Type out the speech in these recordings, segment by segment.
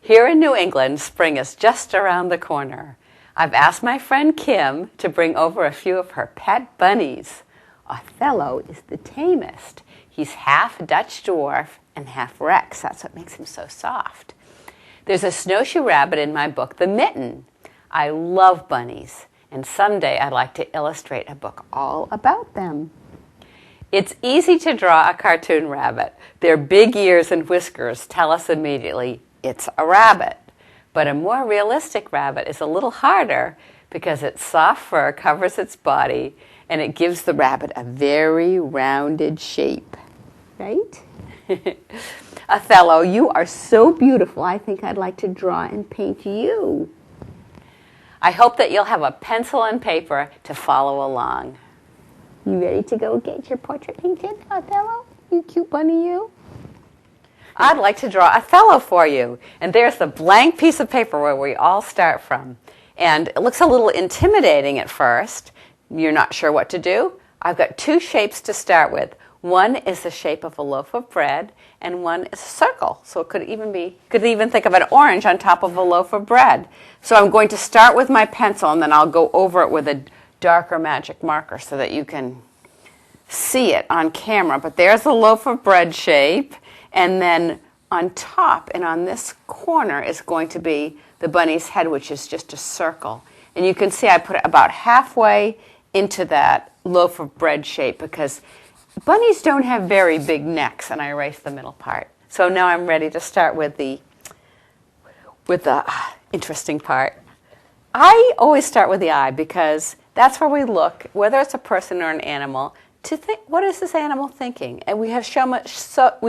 Here in New England, spring is just around the corner. I've asked my friend Kim to bring over a few of her pet bunnies. Othello is the tamest. He's half Dutch dwarf and half Rex. That's what makes him so soft. There's a snowshoe rabbit in my book, The Mitten. I love bunnies, and someday I'd like to illustrate a book all about them. It's easy to draw a cartoon rabbit. Their big ears and whiskers tell us immediately it's a rabbit. But a more realistic rabbit is a little harder because its soft fur covers its body and it gives the rabbit a very rounded shape. Right? Othello, you are so beautiful. I think I'd like to draw and paint you. I hope that you'll have a pencil and paper to follow along. You ready to go get your portrait painted, Othello? You cute bunny, you? I'd like to draw Othello for you. And there's the blank piece of paper where we all start from. And it looks a little intimidating at first. You're not sure what to do. I've got two shapes to start with. One is the shape of a loaf of bread, and one is a circle. So it could even think of an orange on top of a loaf of bread. So I'm going to start with my pencil, and then I'll go over it with a darker magic marker so that you can see it on camera. But there's the loaf of bread shape, and then on top and on this corner is going to be the bunny's head, which is just a circle. And you can see I put it about halfway into that loaf of bread shape because bunnies don't have very big necks, and I erased the middle part. So now I'm ready to start with the interesting part. I always start with the eye because that's where we look, whether it's a person or an animal, to think, what is this animal thinking? And we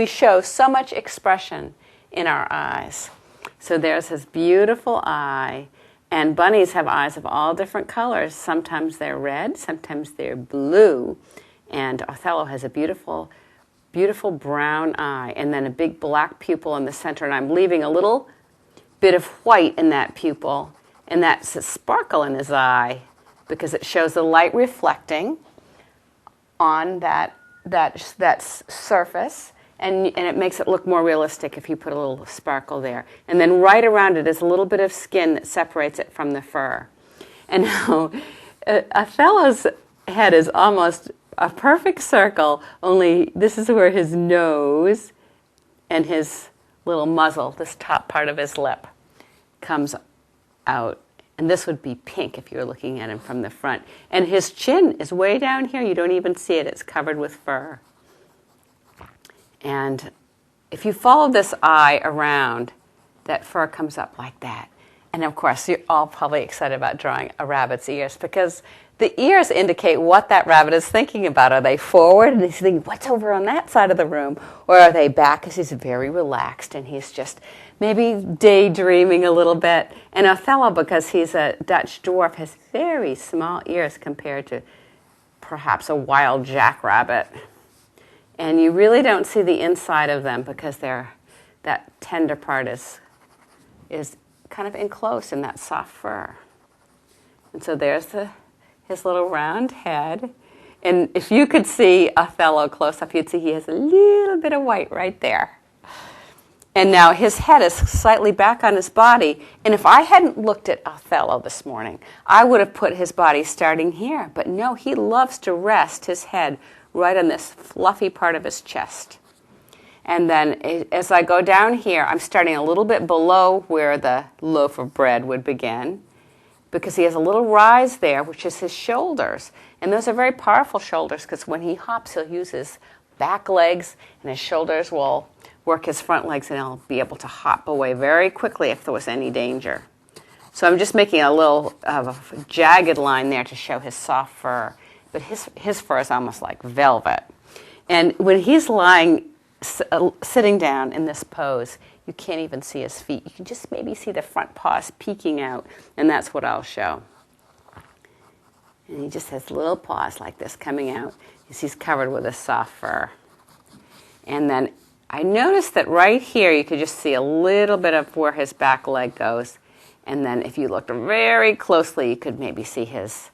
show so much expression in our eyes. So there's his beautiful eye, and bunnies have eyes of all different colors. Sometimes they're red, sometimes they're blue, and Othello has a beautiful, beautiful brown eye, and then a big black pupil in the center, and I'm leaving a little bit of white in that pupil, and that's a sparkle in his eye because it shows the light reflecting on that surface, and it makes it look more realistic if you put a little sparkle there. And then right around it is a little bit of skin that separates it from the fur. And now Othello's head is almost a perfect circle, only this is where his nose and his little muzzle, this top part of his lip, comes out. And this would be pink if you were looking at him from the front. And his chin is way down here. You don't even see it. It's covered with fur. And if you follow this eye around, that fur comes up like that. And of course, you're all probably excited about drawing a rabbit's ears because the ears indicate what that rabbit is thinking about. Are they forward and he's thinking, what's over on that side of the room? Or are they back because he's very relaxed and he's just maybe daydreaming a little bit? And Othello, because he's a Dutch dwarf, has very small ears compared to perhaps a wild jackrabbit. And you really don't see the inside of them because that tender part is kind of enclosed in that soft fur. And so there's his little round head. And if you could see Othello close up, you'd see he has a little bit of white right there. And now his head is slightly back on his body. And if I hadn't looked at Othello this morning, I would have put his body starting here. But no, he loves to rest his head right on this fluffy part of his chest. And then as I go down here, I'm starting a little bit below where the loaf of bread would begin, because he has a little rise there, which is his shoulders. And those are very powerful shoulders, because when he hops, he'll use his back legs, and his shoulders will work his front legs, and he'll be able to hop away very quickly if there was any danger. So I'm just making a little jagged line there to show his soft fur. But his fur is almost like velvet. And when he's sitting down in this pose, you can't even see his feet. You can just maybe see the front paws peeking out, and that's what I'll show. And he just has little paws like this coming out as he's covered with a soft fur. And then I noticed that right here you could just see a little bit of where his back leg goes. And then if you looked very closely, you could maybe see his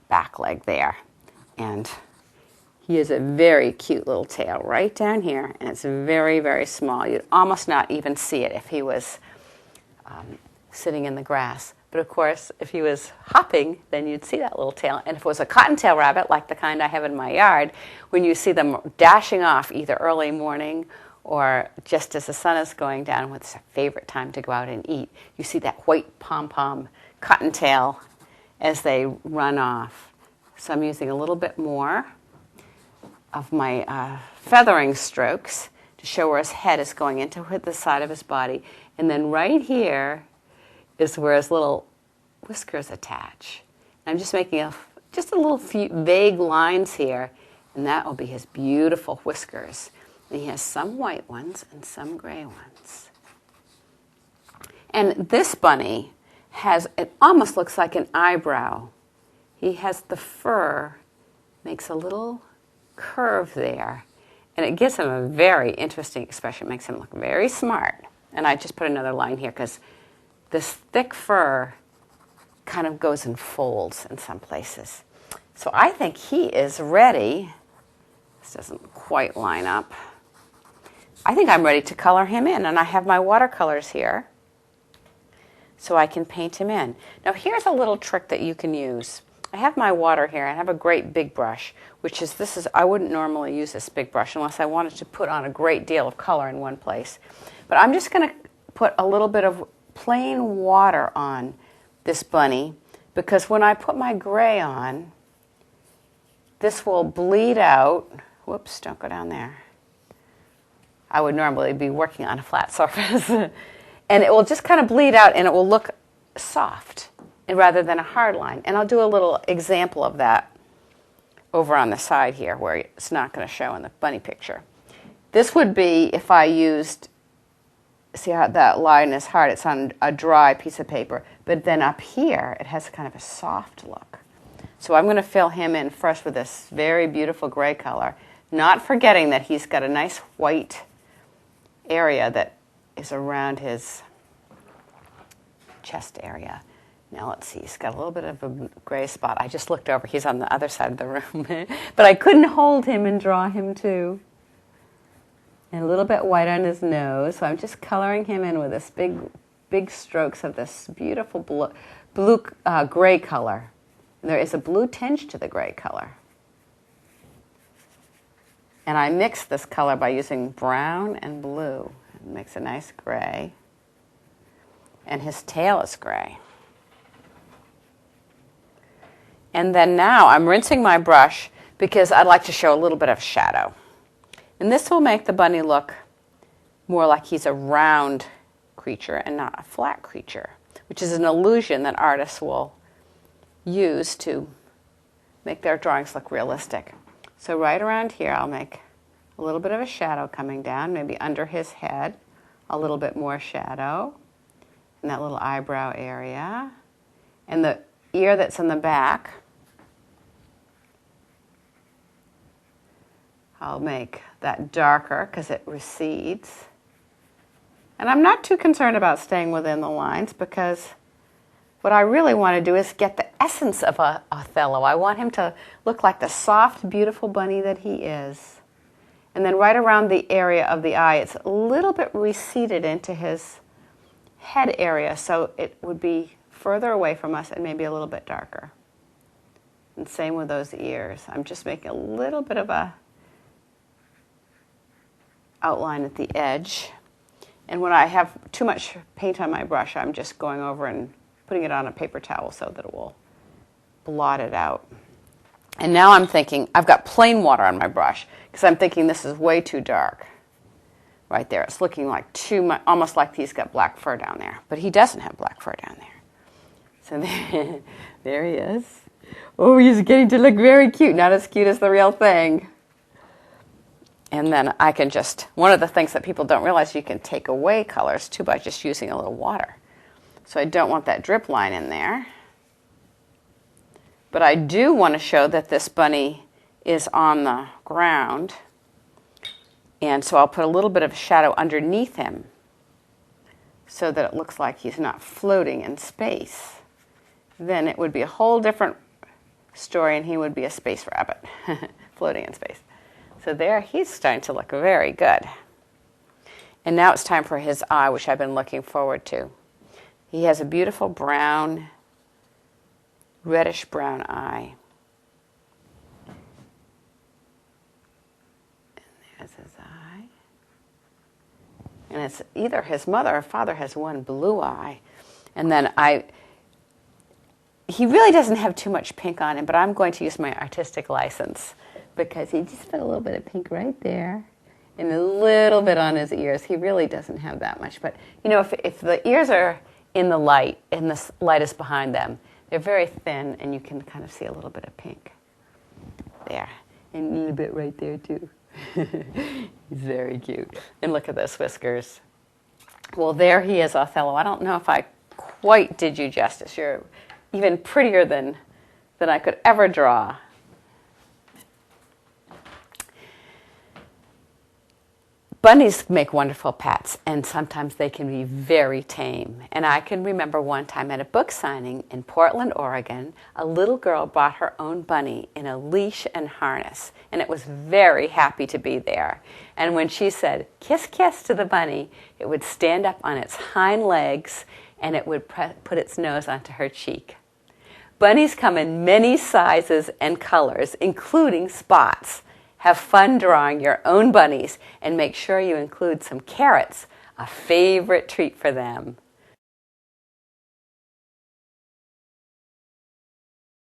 back leg there. And He has a very cute little tail right down here, and it's very, very small. You'd almost not even see it if he was sitting in the grass. But of course, if he was hopping, then you'd see that little tail. And if it was a cottontail rabbit, like the kind I have in my yard, when you see them dashing off either early morning or just as the sun is going down, when it's their favorite time to go out and eat, you see that white pom-pom cottontail as they run off. So I'm using a little bit more of my feathering strokes to show where his head is going into the side of his body. And then right here is where his little whiskers attach. And I'm just making just a little few vague lines here, and that will be his beautiful whiskers. And he has some white ones and some gray ones. And this bunny it almost looks like an eyebrow. He has the fur, makes a little curve there, and it gives him a very interesting expression. It makes him look very smart. And I just put another line here because this thick fur kind of goes in folds in some places. So I think he is ready. This doesn't quite line up. I think I'm ready to color him in, and I have my watercolors here so I can paint him in. Now here's a little trick that you can use. I have my water here. I have a great big brush, I wouldn't normally use this big brush unless I wanted to put on a great deal of color in one place. But I'm just going to put a little bit of plain water on this bunny, because when I put my gray on, this will bleed out. Whoops, don't go down there. I would normally be working on a flat surface. And it will just kind of bleed out, and it will look soft rather than a hard line. And I'll do a little example of that over on the side here where it's not going to show in the bunny picture. This would be if I used, see how that line is hard, it's on a dry piece of paper, but then up here it has kind of a soft look. So I'm going to fill him in first with this very beautiful gray color, not forgetting that he's got a nice white area that is around his chest area. Now let's see, he's got a little bit of a gray spot. I just looked over, he's on the other side of the room. But I couldn't hold him and draw him too. And a little bit white on his nose, so I'm just coloring him in with this big strokes of this beautiful blue gray color. And there is a blue tinge to the gray color. And I mix this color by using brown and blue. It makes a nice gray. And his tail is gray. And then now I'm rinsing my brush because I'd like to show a little bit of shadow. And this will make the bunny look more like he's a round creature and not a flat creature, which is an illusion that artists will use to make their drawings look realistic. So right around here I'll make a little bit of a shadow coming down, maybe under his head, a little bit more shadow in that little eyebrow area. And the ear that's in the back, I'll make that darker because it recedes. And I'm not too concerned about staying within the lines because what I really want to do is get the essence of Othello. I want him to look like the soft, beautiful bunny that he is. And then right around the area of the eye, it's a little bit receded into his head area, so it would be further away from us and maybe a little bit darker. And same with those ears. I'm just making a little bit of a outline at the edge. And when I have too much paint on my brush, I'm just going over and putting it on a paper towel so that it will blot it out. And now I'm thinking, I've got plain water on my brush because I'm thinking this is way too dark. Right there, it's looking like too much, almost like he's got black fur down there. But he doesn't have black fur down there. So there he is. Oh, he's getting to look very cute, not as cute as the real thing. And then I can just, one of the things that people don't realize, you can take away colors too by just using a little water. So I don't want that drip line in there. But I do want to show that this bunny is on the ground. And so I'll put a little bit of shadow underneath him so that it looks like he's not floating in space. Then it would be a whole different story and he would be a space rabbit floating in space. So there, he's starting to look very good. And now it's time for his eye, which I've been looking forward to. He has a beautiful brown, reddish brown eye. And there's his eye. And it's either his mother or father has one blue eye. And then he really doesn't have too much pink on him, but I'm going to use my artistic license because he just put a little bit of pink right there and a little bit on his ears. He really doesn't have that much. But, you know, if the ears are in the light and the light is behind them, they're very thin and you can kind of see a little bit of pink there. And a little bit right there, too. He's very cute. And look at those whiskers. Well, there he is, Othello. I don't know if I quite did you justice. You're even prettier than I could ever draw. Bunnies make wonderful pets, and sometimes they can be very tame. And I can remember one time at a book signing in Portland, Oregon, a little girl brought her own bunny in a leash and harness, and it was very happy to be there. And when she said, "Kiss, kiss" to the bunny, it would stand up on its hind legs, and it would put its nose onto her cheek. Bunnies come in many sizes and colors, including spots. Have fun drawing your own bunnies and make sure you include some carrots, a favorite treat for them.